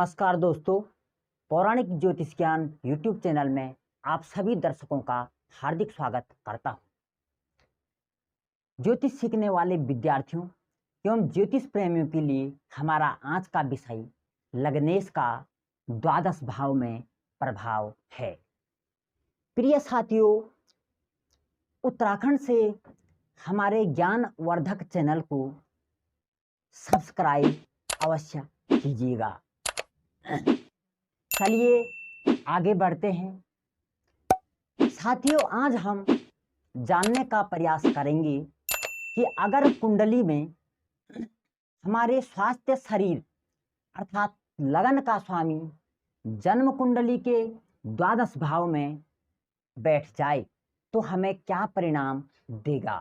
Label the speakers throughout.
Speaker 1: नमस्कार दोस्तों, पौराणिक ज्योतिष ज्ञान यूट्यूब चैनल में आप सभी दर्शकों का हार्दिक स्वागत करता हूं। ज्योतिष सीखने वाले विद्यार्थियों एवं ज्योतिष प्रेमियों के लिए हमारा आज का विषय लग्नेश का द्वादश भाव में प्रभाव है। प्रिय साथियों, उत्तराखंड से हमारे ज्ञानवर्धक चैनल को सब्सक्राइब अवश्य कीजिएगा। चलिए आगे बढ़ते हैं। साथियों, आज हम जानने का प्रयास करेंगे कि अगर कुंडली में हमारे स्वास्थ्य शरीर अर्थात लगन का स्वामी जन्म कुंडली के द्वादश भाव में बैठ जाए तो हमें क्या परिणाम देगा।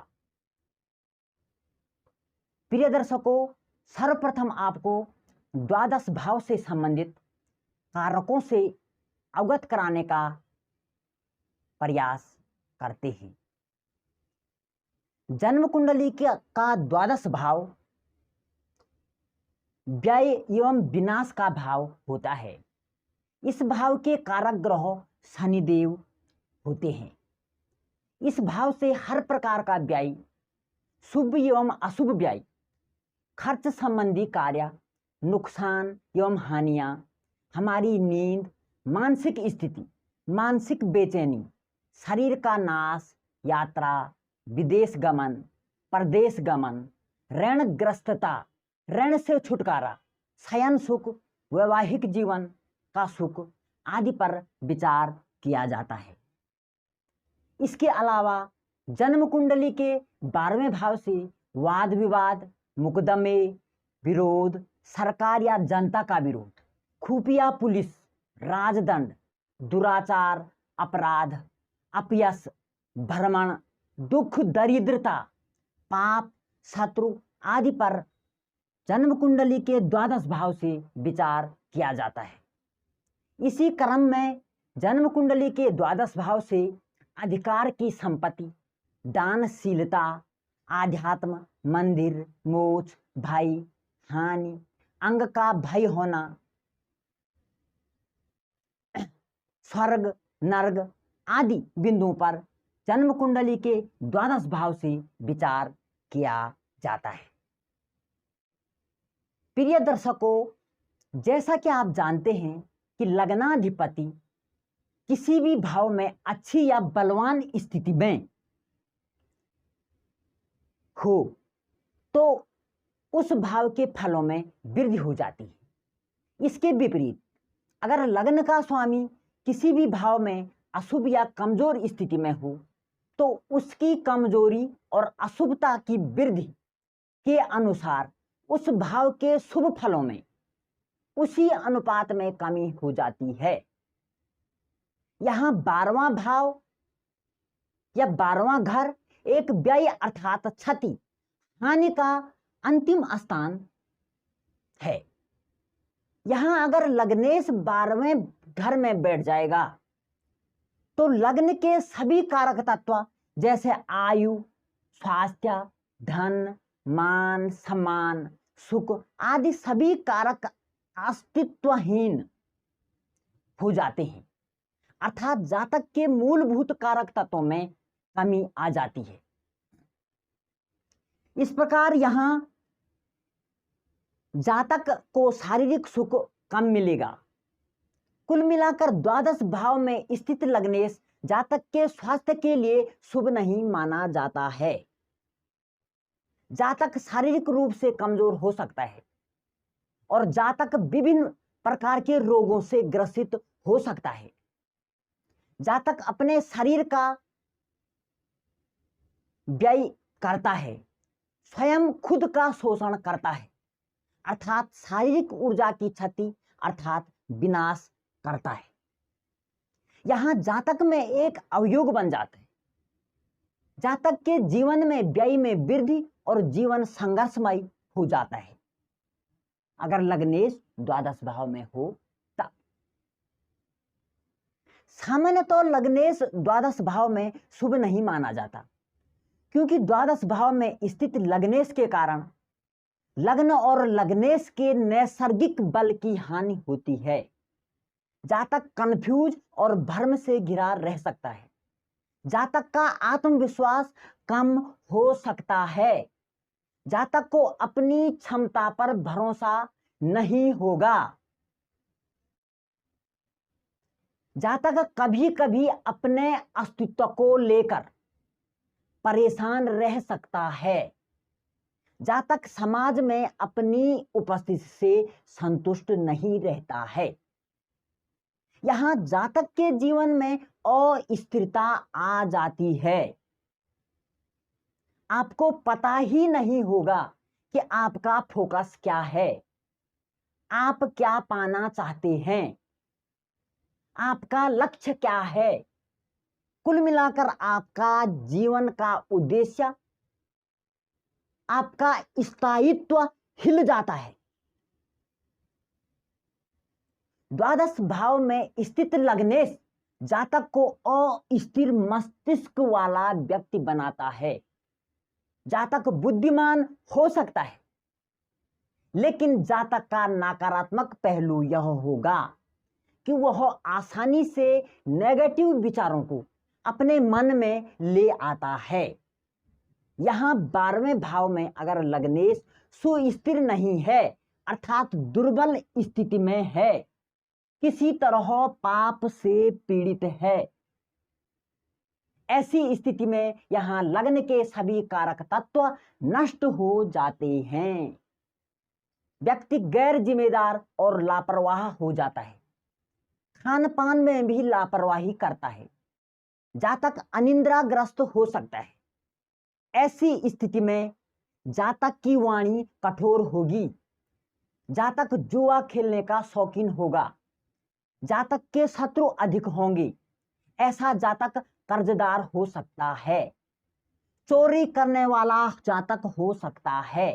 Speaker 1: प्रिय दर्शकों, सर्वप्रथम आपको द्वादश भाव से संबंधित कारकों से अवगत कराने का प्रयास करते हैं। जन्म कुंडली का द्वादश भाव व्यय एवं विनाश का भाव होता है। इस भाव के कारक ग्रह शनिदेव होते हैं। इस भाव से हर प्रकार का व्यय, शुभ एवं अशुभ व्यय, खर्च संबंधी कार्य, नुकसान एवं हानियां, हमारी नींद, मानसिक स्थिति, मानसिक बेचैनी, शरीर का नाश, यात्रा, विदेश गमन, परदेश गमन, ऋणग्रस्तता, ऋण से छुटकारा, शयन सुख, वैवाहिक जीवन का सुख आदि पर विचार किया जाता है। इसके अलावा जन्म कुंडली के 12वें भाव से वाद विवाद, मुकदमे, विरोध, सरकार या जनता का विरोध, खुफिया पुलिस, राजदंड, दुराचार, अपराध, अपयश, भ्रमण, दुख, दरिद्रता, पाप, शत्रु आदि पर जन्म कुंडली के द्वादश भाव से विचार किया जाता है। इसी क्रम में जन्म कुंडली के द्वादश भाव से अधिकार की संपत्ति, दानशीलता, आध्यात्म, मंदिर, मोक्ष, भय, हानि, अंग का भय होना, स्वर्ग, नर्क आदि बिंदुओं पर जन्म कुंडली के द्वादश भाव से विचार किया जाता है। प्रिय दर्शकों, जैसा कि आप जानते हैं कि लग्नाधिपति किसी भी भाव में अच्छी या बलवान स्थिति में हो तो उस भाव के फलों में वृद्धि हो जाती है। इसके विपरीत अगर लग्न का स्वामी किसी भी भाव में अशुभ या कमजोर स्थिति में हो तो उसकी कमजोरी और अशुभता की वृद्धि के अनुसार उस भाव के शुभ फलों में उसी अनुपात में कमी हो जाती है। यहां 12वां भाव या 12वां घर एक व्यय अर्थात क्षति, हानि का अंतिम स्थान है। यहां अगर लग्नेश 12वें घर में बैठ जाएगा तो लग्न के सभी कारक तत्व जैसे आयु, स्वास्थ्य, धन, मान, सम्मान, सुख आदि सभी कारक अस्तित्वहीन हो जाते हैं। अर्थात जातक के मूलभूत कारक तत्वों में कमी आ जाती है। इस प्रकार यहां जातक को शारीरिक सुख कम मिलेगा। कुल मिलाकर द्वादश भाव में स्थित लग्नेश जातक के स्वास्थ्य के लिए शुभ नहीं माना जाता है। जातक शारीरिक रूप से कमजोर हो सकता है और जातक विभिन्न प्रकार के रोगों से ग्रसित हो सकता है। जातक अपने शरीर का व्यय करता है, स्वयं खुद का शोषण करता है, अर्थात शारीरिक ऊर्जा की क्षति अर्थात विनाश करता है। यहां जातक में एक अवयोग बन जाता है। जातक के जीवन में व्यय में वृद्धि और जीवन संघर्षमय हो जाता है अगर लग्नेश द्वादश भाव में हो तब। सामान्यतः लग्नेश द्वादश भाव में शुभ नहीं माना जाता क्योंकि द्वादश भाव में स्थित लग्नेश के कारण लग्न और लग्नेश के नैसर्गिक बल की हानि होती है। जातक कंफ्यूज और भ्रम से घिरा रह सकता है। जातक का आत्मविश्वास कम हो सकता है। जातक को अपनी क्षमता पर भरोसा नहीं होगा। जातक कभी कभी अपने अस्तित्व को लेकर परेशान रह सकता है। जातक समाज में अपनी उपस्थिति से संतुष्ट नहीं रहता है। यहां जातक के जीवन में अस्थिरता आ जाती है। आपको पता ही नहीं होगा कि आपका फोकस क्या है, आप क्या पाना चाहते हैं, आपका लक्ष्य क्या है। कुल मिलाकर आपका जीवन का उद्देश्य, आपका स्थायित्व हिल जाता है। द्वादश भाव में स्थित लग्नेश जातक को अस्थिर मस्तिष्क वाला व्यक्ति बनाता है। जातक बुद्धिमान हो सकता है, लेकिन जातक का नकारात्मक पहलू यह होगा कि वह आसानी से नेगेटिव विचारों को अपने मन में ले आता है। यहां 12वें भाव में अगर लग्नेश सुस्थिर नहीं है, अर्थात दुर्बल स्थिति में है, किसी तरह पाप से पीड़ित है, ऐसी स्थिति में यहां लग्न के सभी कारक तत्व नष्ट हो जाते हैं। व्यक्ति गैर जिम्मेदार और लापरवाह हो जाता है। खान पान में भी लापरवाही करता है। जातक अनिद्राग्रस्त हो सकता है। ऐसी स्थिति में जातक की वाणी कठोर होगी। जातक जुआ खेलने का शौकीन होगा। जातक के शत्रु अधिक होंगे। ऐसा जातक कर्जदार हो सकता है। चोरी करने वाला जातक हो सकता है।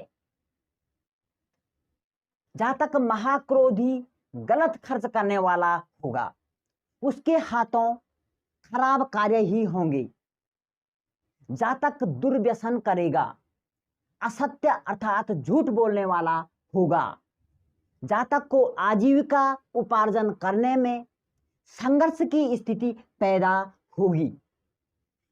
Speaker 1: जातक महाक्रोधी, गलत खर्च करने वाला होगा। उसके हाथों खराब कार्य ही होंगे। जातक दुर्व्यसन करेगा। असत्य अर्थात झूठ बोलने वाला होगा। जातक को आजीविका उपार्जन करने में संघर्ष की स्थिति पैदा होगी।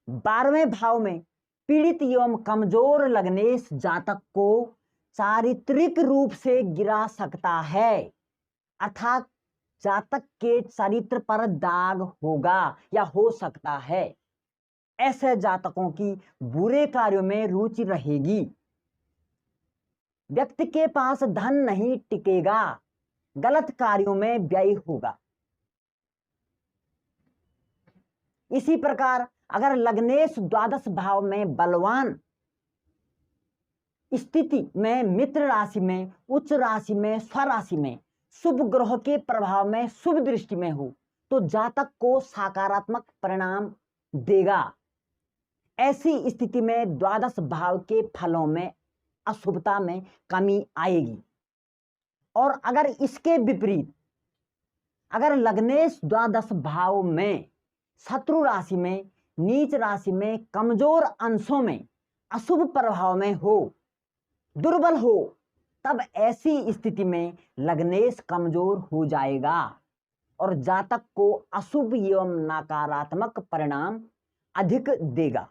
Speaker 1: 12वें भाव में पीड़ित एवं कमजोर लग्नेश जातक को चारित्रिक रूप से गिरा सकता है, अर्थात जातक के चरित्र पर दाग होगा या हो सकता है। ऐसे जातकों की बुरे कार्यों में रुचि रहेगी। व्यक्ति के पास धन नहीं टिकेगा, गलत कार्यों में व्यय होगा। इसी प्रकार अगर लग्नेश द्वादश भाव में बलवान स्थिति में मित्र राशि में, उच्च राशि में, स्वराशि में, शुभ ग्रह के प्रभाव में, शुभ दृष्टि में हो तो जातक को सकारात्मक परिणाम देगा। ऐसी स्थिति में द्वादश भाव के फलों में अशुभता में कमी आएगी। और अगर इसके विपरीत अगर लग्नेश द्वादश भाव में, शत्रु राशि में, नीच राशि में, कमजोर अंशों में, अशुभ प्रभाव में हो, दुर्बल हो, तब ऐसी स्थिति में लग्नेश कमजोर हो जाएगा और जातक को अशुभ एवं नकारात्मक परिणाम अधिक देगा।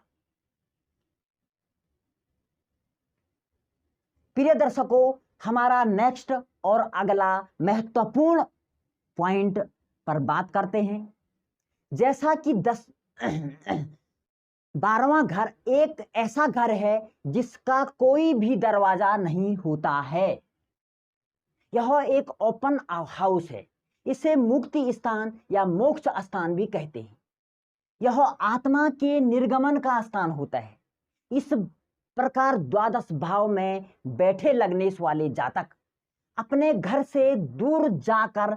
Speaker 1: प्रिय दर्शकों, हमारा नेक्स्ट और अगला महत्वपूर्ण पॉइंट पर बात करते हैं। जैसा कि 12वां घर एक ऐसा घर है जिसका कोई भी दरवाजा नहीं होता है। यह एक ओपन हाउस है। इसे मुक्ति स्थान या मोक्ष स्थान भी कहते हैं। यह आत्मा के निर्गमन का स्थान होता है। इस प्रकार द्वादश भाव में बैठे लग्नेश वाले जातक अपने घर से दूर जाकर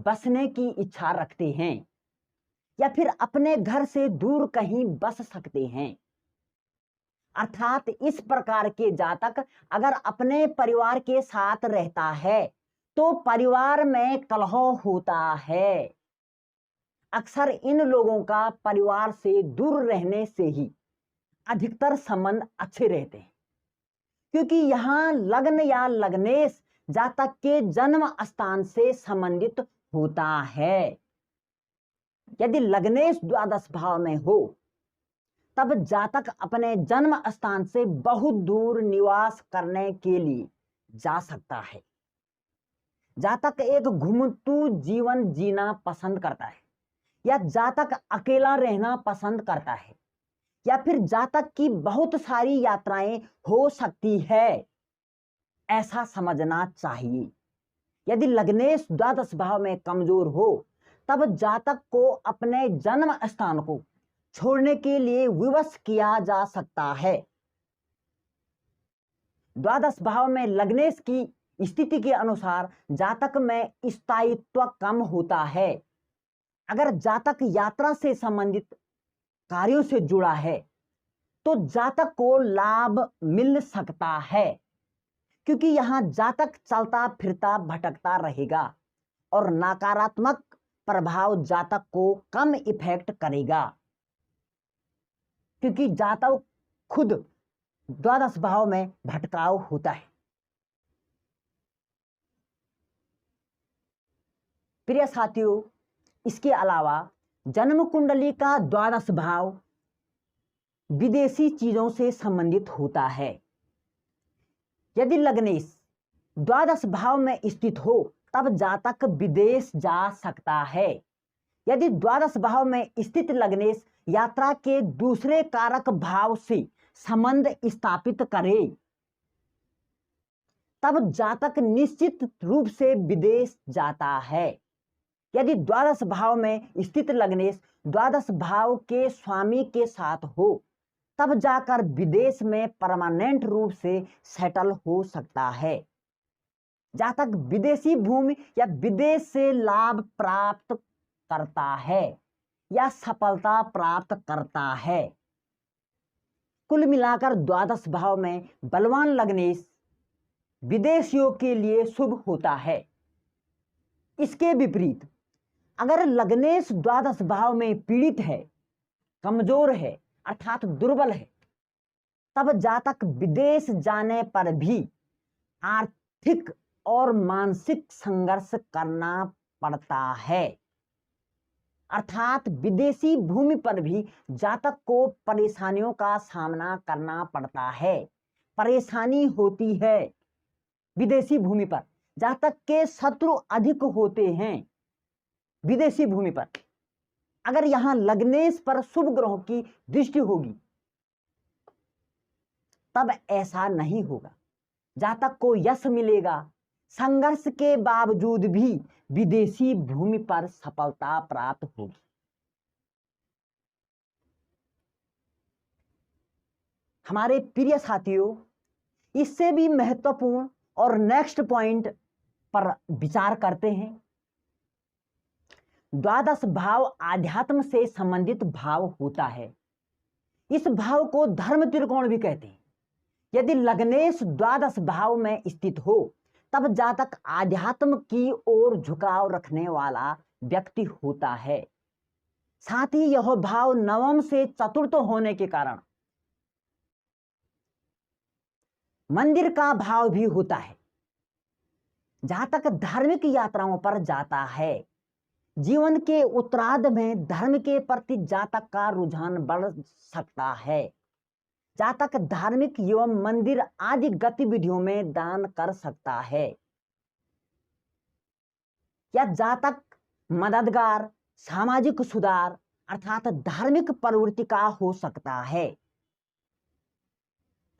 Speaker 1: बसने की इच्छा रखते हैं या फिर अपने घर से दूर कहीं बस सकते हैं। अर्थात इस प्रकार के जातक अगर अपने परिवार के साथ रहता है तो परिवार में कलह होता है। अक्सर इन लोगों का परिवार से दूर रहने से ही अधिकतर संबंध अच्छे रहते हैं, क्योंकि यहाँ लग्न या लग्नेश जातक के जन्म स्थान से संबंधित होता है। यदि लग्नेश द्वादश भाव में हो तब जातक अपने जन्म स्थान से बहुत दूर निवास करने के लिए जा सकता है। जातक एक घुमंतू जीवन जीना पसंद करता है, या जातक अकेला रहना पसंद करता है, या फिर जातक की बहुत सारी यात्राएं हो सकती है, ऐसा समझना चाहिए। यदि लग्नेश द्वादश भाव में कमजोर हो तब जातक को अपने जन्म स्थान को छोड़ने के लिए विवश किया जा सकता है। द्वादश भाव में लग्नेश की स्थिति के अनुसार जातक में स्थायित्व कम होता है। अगर जातक यात्रा से संबंधित कार्यों से जुड़ा है तो जातक को लाभ मिल सकता है, क्योंकि यहां जातक चलता फिरता भटकता रहेगा और नकारात्मक प्रभाव जातक को कम इफेक्ट करेगा, क्योंकि जातक खुद द्वादश भाव में भटकाव होता है। प्रिय साथियों, इसके अलावा जन्म कुंडली का द्वादश भाव विदेशी चीजों से संबंधित होता है। यदि लग्नेश द्वादश भाव में स्थित हो तब जातक विदेश जा सकता है। यदि द्वादश भाव में स्थित लग्नेश यात्रा के दूसरे कारक भाव से संबंध स्थापित करे तब जातक निश्चित रूप से विदेश जाता है। यदि द्वादश भाव में स्थित लग्नेश द्वादश भाव के स्वामी के साथ हो तब जाकर विदेश में परमानेंट रूप से सेटल हो सकता है। जातक विदेशी भूमि या विदेश से लाभ प्राप्त करता है या सफलता प्राप्त करता है। कुल मिलाकर द्वादश भाव में बलवान लग्नेश विदेशियों के लिए शुभ होता है। इसके विपरीत अगर लग्नेश द्वादश भाव में पीड़ित है, कमजोर है अर्थात दुर्बल है, तब जातक विदेश जाने पर भी आर्थिक और मानसिक संघर्ष करना पड़ता है। अर्थात विदेशी भूमि पर भी जातक को परेशानियों का सामना करना पड़ता है। परेशानी होती है विदेशी भूमि पर। जातक के शत्रु अधिक होते हैं विदेशी भूमि पर। अगर यहां लग्नेश पर शुभ ग्रहों की दृष्टि होगी तब ऐसा नहीं होगा। जातक को यश मिलेगा, संघर्ष के बावजूद भी विदेशी भूमि पर सफलता प्राप्त होगी। हमारे प्रिय साथियों, इससे भी महत्वपूर्ण और नेक्स्ट पॉइंट पर विचार करते हैं। द्वादश भाव आध्यात्म से संबंधित भाव होता है। इस भाव को धर्म त्रिकोण भी कहते हैं। यदि लग्नेश द्वादश भाव में स्थित हो तब जातक आध्यात्म की ओर झुकाव रखने वाला व्यक्ति होता है। साथ ही यह भाव नवम से चतुर्थ होने के कारण मंदिर का भाव भी होता है। जातक धार्मिक यात्राओं पर जाता है। जीवन के उत्तरार्ध में धर्म के प्रति जातक का रुझान बढ़ सकता है। जातक धार्मिक एवं मंदिर आदि गतिविधियों में दान कर सकता है, या जातक मददगार, सामाजिक सुधार अर्थात धार्मिक प्रवृत्ति का हो सकता है।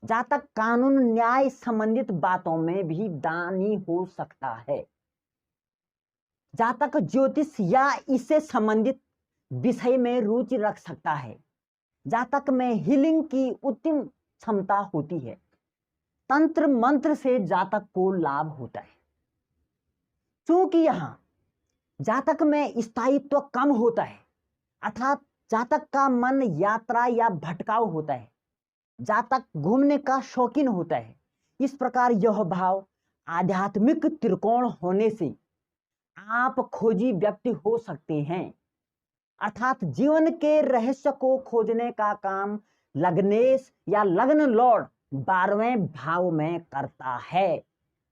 Speaker 1: जातक कानून न्याय संबंधित बातों में भी दानी हो सकता है। जातक ज्योतिष या इससे संबंधित विषय में रुचि रख सकता है। जातक में हीलिंग की उत्तम क्षमता होती है। तंत्र मंत्र से जातक को लाभ होता है। क्योंकि यहां जातक में स्थायित्व कम होता है, अर्थात जातक का मन यात्रा या भटकाव होता है। जातक घूमने का शौकीन होता है। इस प्रकार यह भाव आध्यात्मिक त्रिकोण होने से आप खोजी व्यक्ति हो सकते हैं, अर्थात जीवन के रहस्य को खोजने का काम लग्नेश या लग्न लॉर्ड 12वें भाव में करता है।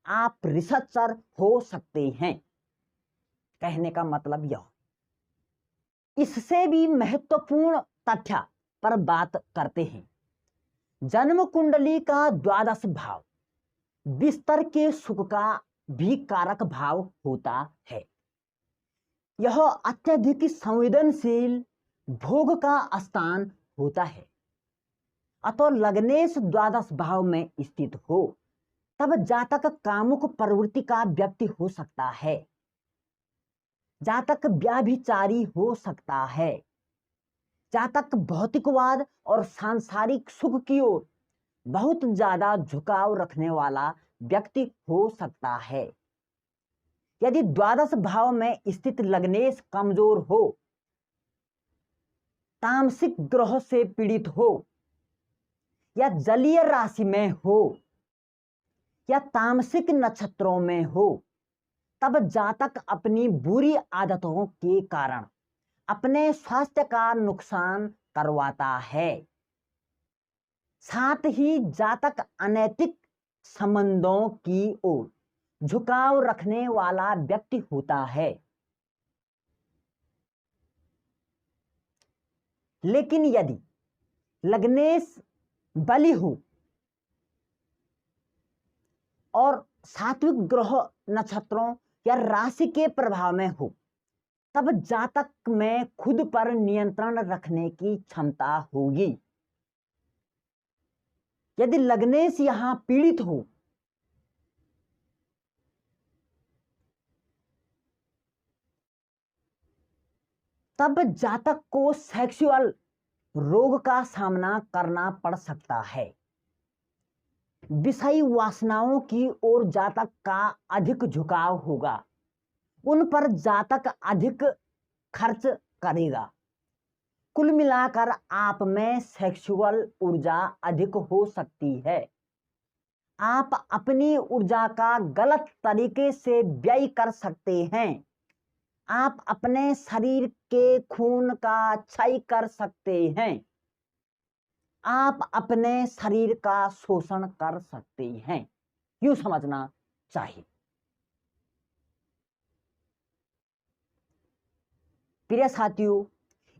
Speaker 1: आप रिसर्चर हो सकते हैं। कहने का मतलब यह। इससे भी महत्वपूर्ण तथ्य पर बात करते हैं। जन्म कुंडली का 12 भाव बिस्तर के सुख का भी कारक भाव होता है। यह अत्यधिक संवेदनशील भोग का स्थान होता है। अतः लग्नेश 12 भाव में स्थित हो तब जातक कामुक प्रवृत्ति का व्यक्ति हो सकता है। जातक व्याभिचारी हो सकता है। जातक भौतिकवाद और सांसारिक सुख की ओर बहुत ज्यादा झुकाव रखने वाला व्यक्ति हो सकता है। यदि 12 भाव में स्थित लग्नेश कमजोर हो, तामसिक ग्रह से पीड़ित हो, या जलीय राशि में हो, या तामसिक नक्षत्रों में हो, तब जातक अपनी बुरी आदतों के कारण अपने स्वास्थ्य का नुकसान करवाता है। साथ ही जातक अनैतिक संबंधों की ओर झुकाव रखने वाला व्यक्ति होता है। लेकिन यदि लग्नेश बली हो और सात्विक ग्रह नक्षत्रों या राशि के प्रभाव में हो, तब जातक में खुद पर नियंत्रण रखने की क्षमता होगी। यदि लग्नेश यहां पीड़ित हो, तब जातक को सेक्सुअल रोग का सामना करना पड़ सकता है। विषयी वासनाओं की ओर जातक का अधिक झुकाव होगा। उन पर जातक अधिक खर्च करेगा। कुल मिलाकर आप में सेक्सुअल ऊर्जा अधिक हो सकती है। आप अपनी ऊर्जा का गलत तरीके से व्यय कर सकते हैं। आप अपने शरीर के खून का क्षय कर सकते हैं। आप अपने शरीर का शोषण कर सकते हैं। यूं समझना चाहिए। प्रिय साथियों,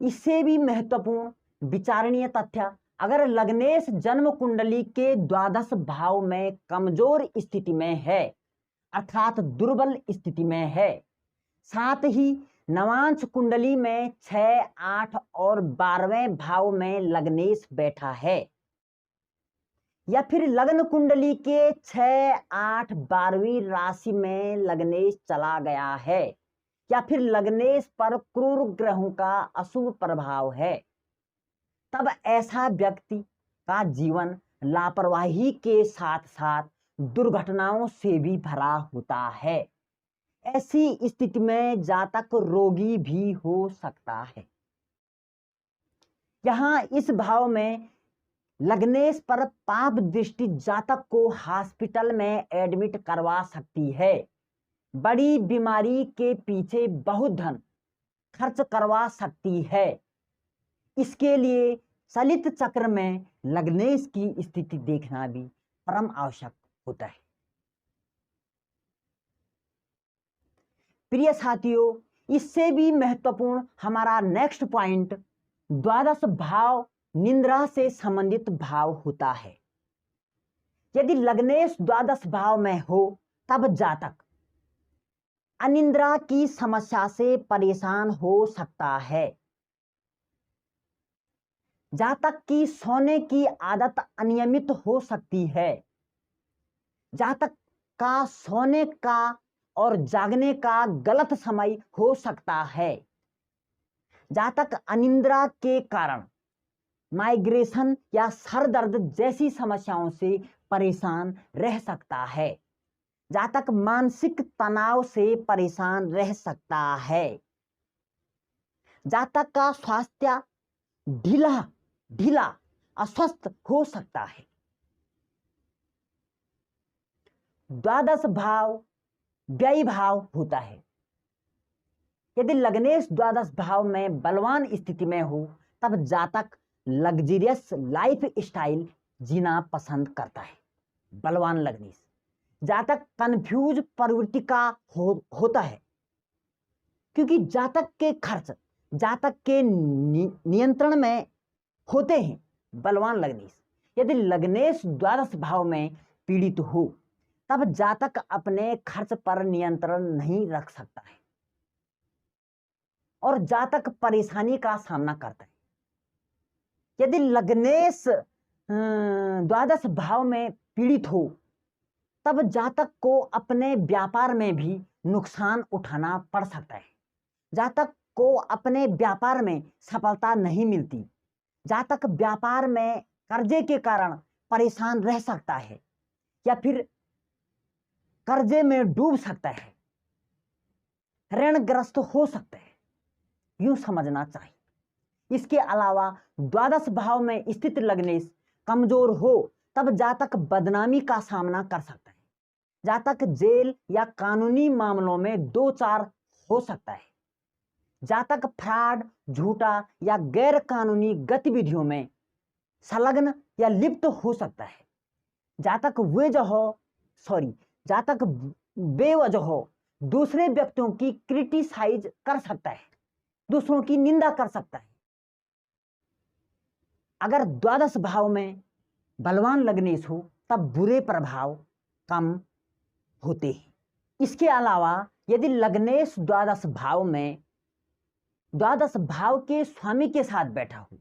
Speaker 1: इससे भी महत्वपूर्ण विचारणीय तथ्य, अगर लग्नेश जन्म कुंडली के 12 भाव में कमजोर स्थिति में है, अर्थात दुर्बल स्थिति में है, साथ ही नवांश कुंडली में 6, 8 और 12वें भाव में लग्नेश बैठा है, या फिर लग्न कुंडली के 6, 8, 12वीं राशि में लग्नेश चला गया है, या फिर लग्नेश पर क्रूर ग्रहों का अशुभ प्रभाव है, तब ऐसा व्यक्ति का जीवन लापरवाही के साथ साथ दुर्घटनाओं से भी भरा होता है। ऐसी स्थिति में जातक रोगी भी हो सकता है। यहां इस भाव में लग्नेश पर पाप दृष्टि जातक को हॉस्पिटल में एडमिट करवा सकती है। बड़ी बीमारी के पीछे बहुत धन खर्च करवा सकती है। इसके लिए चलित चक्र में लग्नेश की स्थिति देखना भी परम आवश्यक होता है। प्रिय साथियों, इससे भी महत्वपूर्ण हमारा नेक्स्ट पॉइंट 12 भाव निंद्रा से संबंधित भाव होता है। यदि लग्नेश 12 भाव में हो, तब जातक अनिद्रा की समस्या से परेशान हो सकता है। जातक की सोने की आदत अनियमित हो सकती है। जातक का सोने का और जागने का गलत समय हो सकता है। जातक अनिद्रा के कारण माइग्रेशन या सर दर्द जैसी समस्याओं से परेशान रह सकता है। जातक मानसिक तनाव से परेशान रह सकता है। जातक का स्वास्थ्य ढीला अस्वस्थ हो सकता है। 12 भाव व्यय भाव होता है। यदि लग्नेश 12 भाव में बलवान स्थिति में हो, तब जातक लग्जरियस लाइफ स्टाइल जीना पसंद करता है। बलवान लग्नेश जातक कंफ्यूज प्रवृत्ति का होता है, क्योंकि जातक के खर्च जातक के नियंत्रण में होते हैं। बलवान लग्नेश यदि लग्नेश द्वादश भाव में पीड़ित हो तब जातक अपने खर्च पर नियंत्रण नहीं रख सकता है और जातक परेशानी का सामना करता है। यदि लग्नेश द्वादश भाव में पीड़ित हो तब जातक को अपने व्यापार में भी नुकसान उठाना पड़ सकता है। जातक को अपने व्यापार में सफलता नहीं मिलती। जातक व्यापार में कर्जे के कारण परेशान रह सकता है या फिर कर्जे में डूब सकता है, ऋणग्रस्त हो सकता है, यूं समझना चाहिए। इसके अलावा द्वादश भाव में स्थित लग्नेश कमजोर हो तब जातक बदनामी का सामना कर सकता है। जातक जेल या कानूनी मामलों में दो चार हो सकता है। जातक फ्रॉड, झूठा या गैर कानूनी गतिविधियों में संलग्न या लिप्त हो सकता है। जातक बेवजह दूसरे व्यक्तियों की क्रिटिसाइज कर सकता है, दूसरों की निंदा कर सकता है। अगर द्वादश भाव में बलवान लग्नेश हो तब बुरे प्रभाव कम होते हैं। इसके अलावा यदि लग्नेश द्वादश भाव के स्वामी के साथ बैठा हो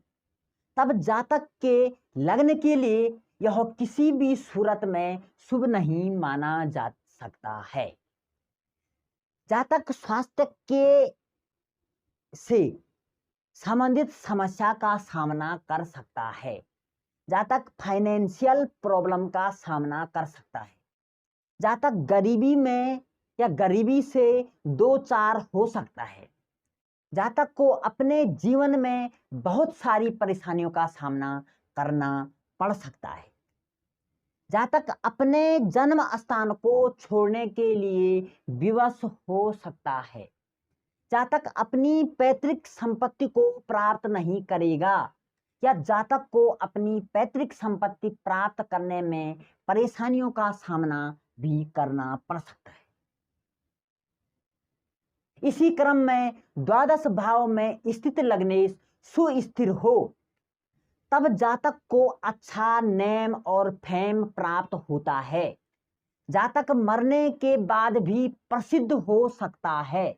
Speaker 1: तब जातक के लग्न के लिए यह किसी भी सूरत में शुभ नहीं माना जा सकता है। जातक स्वास्थ्य के से संबंधित समस्या का सामना कर सकता है। जातक फाइनेंशियल प्रॉब्लम का सामना कर सकता है। जातक गरीबी में या गरीबी से दो चार हो सकता है। जातक को अपने जीवन में बहुत सारी परेशानियों का सामना करना पड़ सकता है। जातक अपने जन्म स्थान को छोड़ने के लिए विवश हो सकता है। जातक अपनी पैतृक संपत्ति को प्राप्त नहीं करेगा या जातक को अपनी पैतृक संपत्ति प्राप्त करने में परेशानियों का सामना भी करना पड़ सकता है। इसी क्रम में द्वादश भाव में स्थित लग्नेश सुस्थिर हो तब जातक को अच्छा नेम और फेम प्राप्त होता है। जातक मरने के बाद भी प्रसिद्ध हो सकता है।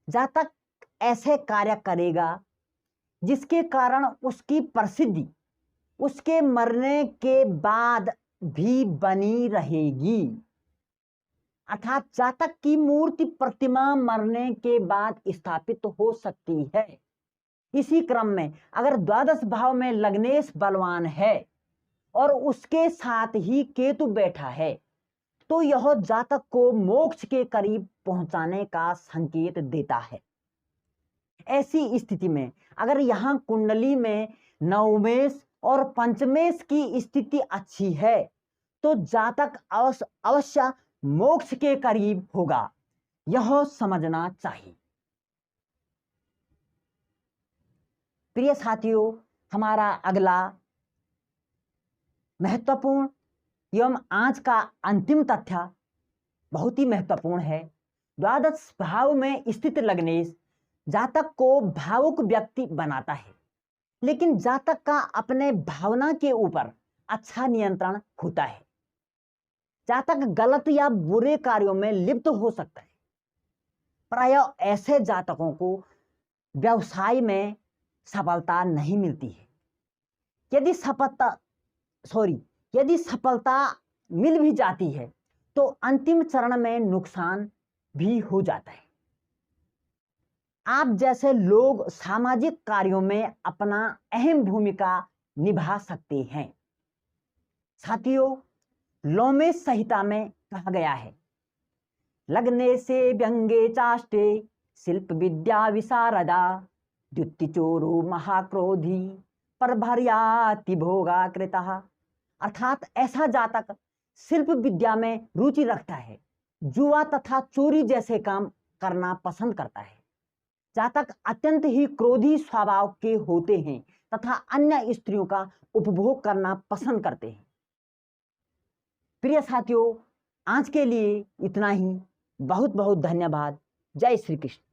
Speaker 1: जातक ऐसे कार्य करेगा जिसके कारण उसकी प्रसिद्धि उसके मरने के बाद भी बनी रहेगी। अर्थात जातक की मूर्ति प्रतिमा मरने के बाद स्थापित हो सकती है। इसी क्रम में अगर द्वादश भाव में लग्नेश बलवान है और उसके साथ ही केतु बैठा है तो यह जातक को मोक्ष के करीब पहुंचाने का संकेत देता है। ऐसी स्थिति में अगर यहाँ कुंडली में नवमेश और पंचमेश की स्थिति अच्छी है तो जातक अवश्य मोक्ष के करीब होगा, यह समझना चाहिए। प्रिय साथियों, हमारा अगला महत्वपूर्ण एवं आज का अंतिम तथ्य बहुत ही महत्वपूर्ण है। द्वादश भाव में स्थित लग्नेश जातक को भावुक व्यक्ति बनाता है, लेकिन जातक का अपने भावना के ऊपर अच्छा नियंत्रण होता है। जातक गलत या बुरे कार्यों में लिप्त हो सकता है। प्रायः ऐसे जातकों को व्यवसाय में सफलता नहीं मिलती है। यदि सफलता मिल भी जाती है तो अंतिम चरण में नुकसान भी हो जाता है। आप जैसे लोग सामाजिक कार्यों में अपना अहम भूमिका निभा सकते हैं। साथियों, लोमेश संहिता में कहा गया है, लग्ने से व्यंगे चाष्टे शिल्प विद्या विशारदा द्युतिचोरो महाक्रोधी परभर्याति भोगाकृतः। अर्थात ऐसा जातक शिल्प विद्या में रुचि रखता है, जुआ तथा चोरी जैसे काम करना पसंद करता है। जातक अत्यंत ही क्रोधी स्वभाव के होते हैं, तथा अन्य स्त्रियों का उपभोग करना पसंद करते हैं। प्रिय साथियों, आज के लिए इतना ही। बहुत बहुत धन्यवाद। जय श्री कृष्ण।